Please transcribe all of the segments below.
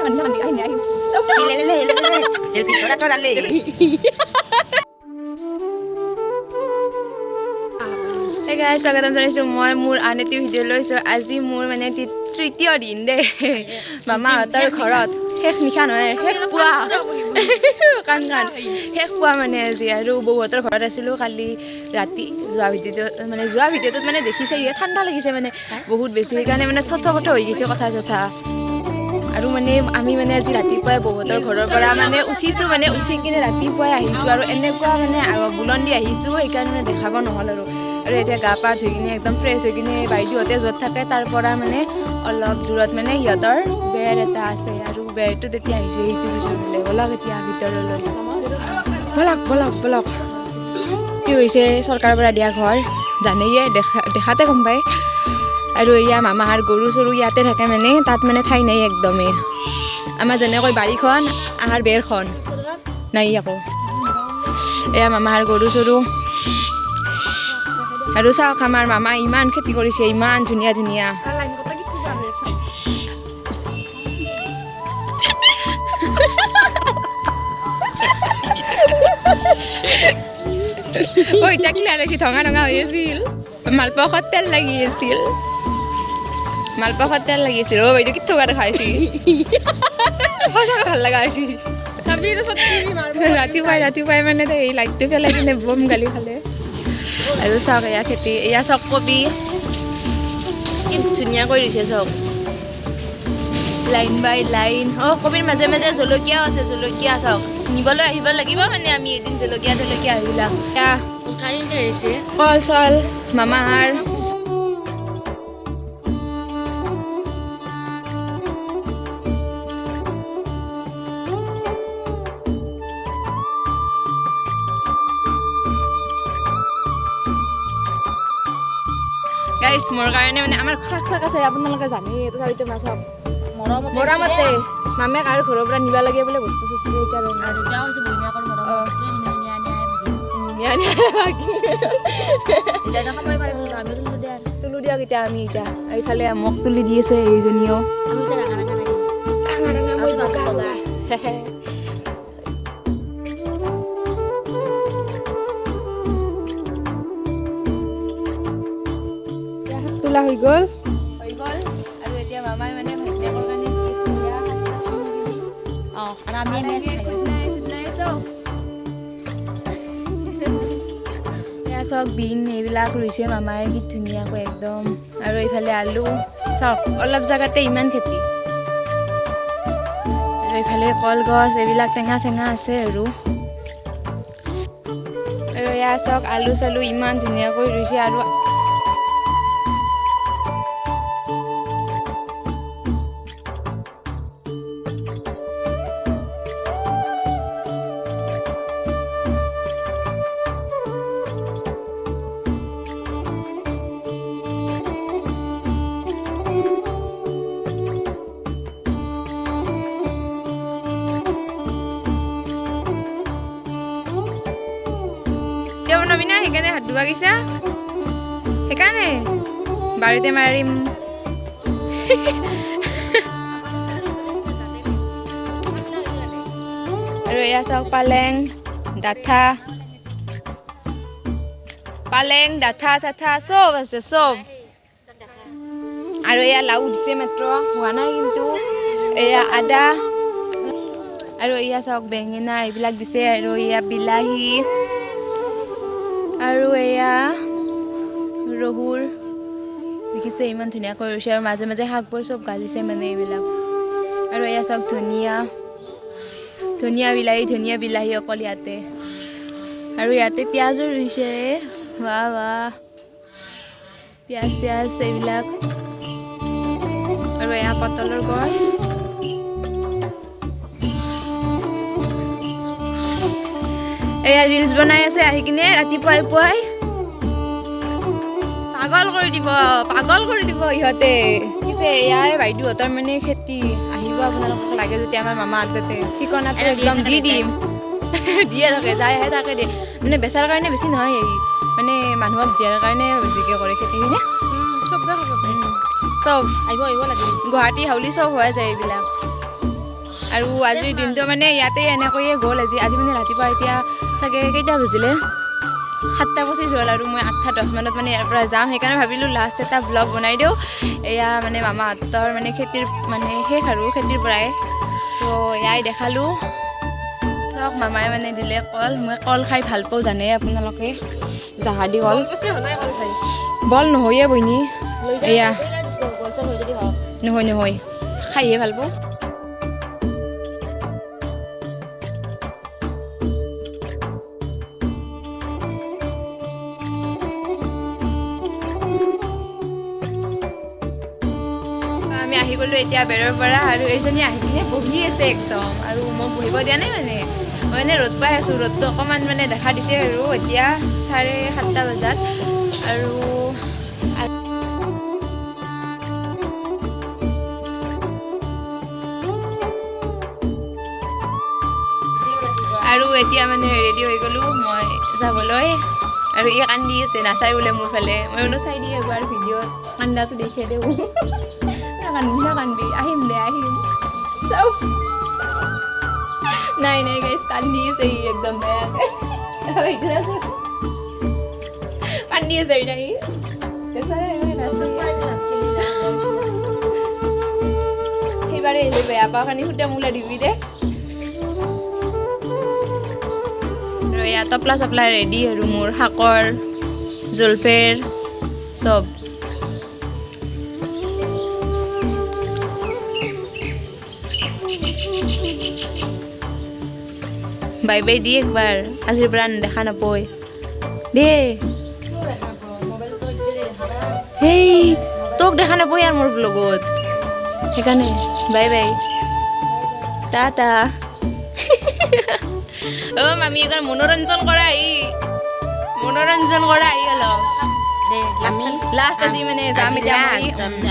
Hey guys, স্বাগতম জনাইছোঁ মই মোৰ আন এটি ভিডিঅ' লৈছোঁ। আজি মোৰ মানে তৃতীয় দিন দেই মামাহঁতৰ ঘৰত শেষ নিশা নহয় শেষ পুৱা কাণ শেষ পুৱা মানে আজি আৰু বৌহঁতৰ ঘৰত আছিলোঁ কালি ৰাতি যোৱা ভিডিঅ'টোত মানে দেখিছে ঠাণ্ডা লাগিছে মানে বহুত বেছি সেইকাৰণে মানে থথ হৈ গৈছে কথা চথা আৰু মানে আমি মানে আজি ৰাতিপুৱাই বৌহঁতৰ ঘৰৰ পৰা মানে উঠিছোঁ মানে উঠি কিনে ৰাতিপুৱাই আহিছোঁ আৰু এনেকুৱা মানে বুলন্দি আহিছোঁ সেইকাৰণে দেখাব নহ'ল আৰু এতিয়া গা পা ধুই কিনে একদম ফ্ৰেছ হৈ কিনে বাইদেউহঁতে য'ত থাকে তাৰ পৰা মানে অলপ দূৰত মানে সিহঁতৰ বেৰ এটা আছে আৰু বেৰটো তেতিয়া আহিছোঁ সেইটো পিছলৈ ব'লক এতিয়া ভিতৰলৈ ব'লক এইটো হৈছে চৰকাৰৰ পৰা দিয়া ঘৰ জানেয়ে দেখাতে গম পায় আৰু এয়া মামাহাৰ গৰু চৰু ইয়াতে থাকে মানে তাত মানে ঠাই নাই একদমেই আমাৰ যেনেকৈ বাৰীখন আহাৰ বেৰখন নাই আকৌ এয়া মামাহাৰ গৰু চৰু আৰু চাওক আমাৰ মামা ইমান খেতি কৰিছে ইমান ধুনীয়া ধুনীয়া ঐ তাক লাৰাইছি ধঙা হৈ আছিল মালপোৱাত তেল লাগি আছিল অ' বাইদেউ কি থকা দেখাইছি সঁচাকৈ ভাল লগা হৈছে ৰাতিপুৱাই মানে এই লাইটটো পেলাই কিনে বম গালি খালে আৰু চাওক এয়া খেতি এয়া চাওক কবি কি ধুনীয়া কৰি দিছে চাওক লাইন বাই লাইন কবিৰ মাজে মাজে জলকীয়াও আছে জলকীয়া চাওক নিবলৈ আহিব লাগিব মানে আমি এদিন জলকীয়া আহিবিলাক আহিছে কল চল মামাহাৰ গাইছ মোৰ কাৰণে মানে আমাৰ শাক আছে আপোনালোকে জানেই তথাপিতো মাছক মৰমতে মামে কাৰ ঘৰৰ পৰা নিব লাগে বোলে বস্তু চস্তু তুলো দিয়ক এতিয়া আমি এতিয়া এইফালে মোক তুলি দি আছে এইজনীও তোলা হৈ গ'ল আৰু এতিয়া মামাই মানে ভণ্টিয়েকৰ কাৰণে দি আছে চাওক বিন এইবিলাক ৰুইছে মামাই কি ধুনীয়াকৈ একদম আৰু এইফালে আলু চাওক অলপ জেগাতে ইমান খেতি আৰু এইফালে কলগছ এইবিলাক টেঙা চেঙা আছে আৰু এয়া চাওক আলু চালু ইমান ধুনীয়াকৈ ৰুইছে আৰু নবীনা সেইকাৰণে হাত ধুবা গৈছা সেইকাৰণে বাৰীতে মাৰিম আৰু এয়া চাওক পালেং ডাঠা চাঠা চব আছে চব আৰু এয়া লাউ দিছে মাত্ৰ হোৱা নাই কিন্তু এয়া আদা আৰু এয়া চাওক বেঙেনা এইবিলাক দিছে আৰু এয়া বিলাহী আৰু এয়া ৰহুৰ দেখিছে ইমান ধুনীয়াকৈ ৰুইছে আৰু মাজে মাজে শাকবোৰ চব গাজিছে মানে এইবিলাক আৰু এয়া চাওক ধুনীয়া বিলাহী অকল ইয়াতে আৰু ইয়াতে পিঁয়াজো ৰুইছে বাহ পিঁয়াজ চিয়াজ এইবিলাক আৰু এয়া পটলৰ গছ এয়া ৰিলছ বনাই আছে আহি কিনে ৰাতিপুৱাই পাগল কৰি দিব ইহঁতে পিছে এয়াই বাইদেউহঁতৰ মানে খেতি আহিব আপোনালোকক লাগে যদি আমাৰ মামাহঁততে ঠিকনাটো একদম দি দিম দিয়ে থাকে যায় আহে তাকে দিয়ে মানে বেচাৰ কাৰণে বেছি নহয় এই মানে মানুহক দিয়াৰ কাৰণে বেছিকৈ কৰে খেতি হয়নে চব আহিব লাগে গুৱাহাটী হাউলি চব হোৱা যায় এইবিলাক আৰু আজিৰ দিনটো মানে ইয়াতে এনেকৈয়ে গ'ল আজি মানে ৰাতিপুৱা এতিয়া চাগে কেইটা বাজিলে 7:25 হ'ল আৰু মই 8:10 মানত মানে ইয়াৰ পৰা যাম সেইকাৰণে ভাবিলোঁ লাষ্ট এটা ব্লগ বনাই দিওঁ এয়া মানে মামাহঁতৰ মানে খেতিৰ মানে শেষ আৰু খেতিৰ পৰাই চ' এয়াই দেখালোঁ চাওক মামাই মানে দিলে কল মই কল খাই ভাল পাওঁ জানে আপোনালোকে জাহাদী কল বল নহয়ে বইনি এয়া নহয় খাইহে ভাল পাওঁ আমি আহি গ'লোঁ এতিয়া বেৰৰ পৰা আৰু এইজনী আহি কিনে বহি আছে একদম আৰু মোক বহিব দিয়া নাই মানে মই মানে ৰ'দ পাই আছোঁ ৰ'দটো অকণমান মানে দেখা দিছে আৰু এতিয়া 7:30 বজাত আৰু এতিয়া মানে ৰেডি হৈ গ'লোঁ মই যাবলৈ আৰু ই কান্দি আছে নাচাই বোলে মোৰ ফালে মই বোলো চাই দিয়ে এবাৰ ভিডিঅ'ত কান্দাটো দেখে দে বোলো কান্দবি আহিম দে আহিম চাওঁ নাই গাইছ কান্দি আছে ই একদম বেয়াকৈ কান্দি আছে ই সেইবাৰে আহিলে বেয়া পাওঁ কাৰণে সুধে মোলে দিবি দে আৰু এয়া টপলা চপলা ৰেডি আৰু মোৰ শাকৰ জলফেৰ চব বাই বাই দি একবাৰ আজিৰ পৰা দেখা নাপয় দে সেই তোক দেখা নাপয় আৰু মোৰ ব্লগত সেইকাৰণে বাই বাই টা অ' মামি এবাৰ মনোৰঞ্জন কৰা অলপ লাষ্ট আজি মানে যাম এতিয়া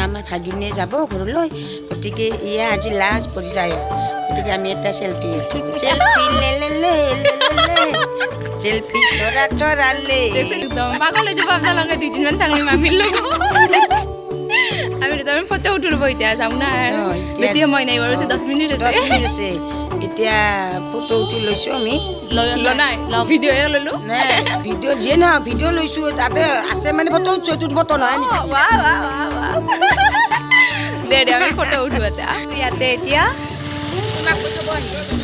আমাৰ ভাগিনে যাব ঘৰলৈ গতিকে এয়া আজি লাষ্ট পৰিচয় গতিকে আমি এটা চেল্ফি চেল্ফি তৰালে একদম পাগল হৈ যাব আপোনালোকে 2 দিনমান থাকি মামিৰ লগত আমি দুটামান ফটো উঠিব এতিয়া যাওঁ না বেছি সময় নাই বাৰু 10 মিনিট আছে এতিয়া ফটো উঠি লৈছোঁ আমি ভিডিঅ'হে ল'লোঁ নাই ভিডিঅ' যিয়ে নহয় ভিডিঅ' লৈছোঁ তাতে আছে মানে ফটো উঠছোঁ এইটোত ফটো নহয় দে আমি ফটো উঠো ইয়াতে এতিয়া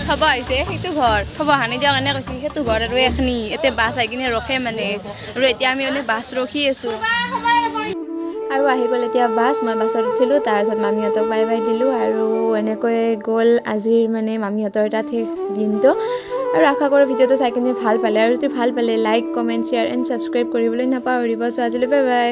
থব আহিছে সেইটো ঘৰ থব অহা নাই দিয়ক এনে কৈছে সেইটো ঘৰ আৰু এখনি ইয়াতে বাছ আহি কিনে ৰখে মানে আৰু এতিয়া আমি মানে বাছ ৰখি আছোঁ আৰু আহি গ'ল এতিয়া বাছ মই বাছত উঠিলোঁ তাৰপিছত মামীহঁতক বাই বাই দিলোঁ আৰু এনেকৈ গ'ল আজিৰ মানে মামীহঁতৰ তাত শেষ দিনটো আৰু আশা কৰোঁ ভিডিঅ'টো চাই কিনে ভাল পালে আৰু যদি ভাল পালে like comment share and subscribe কৰিবলৈ নাপাহৰিব চ' আজিলৈ বাই বাই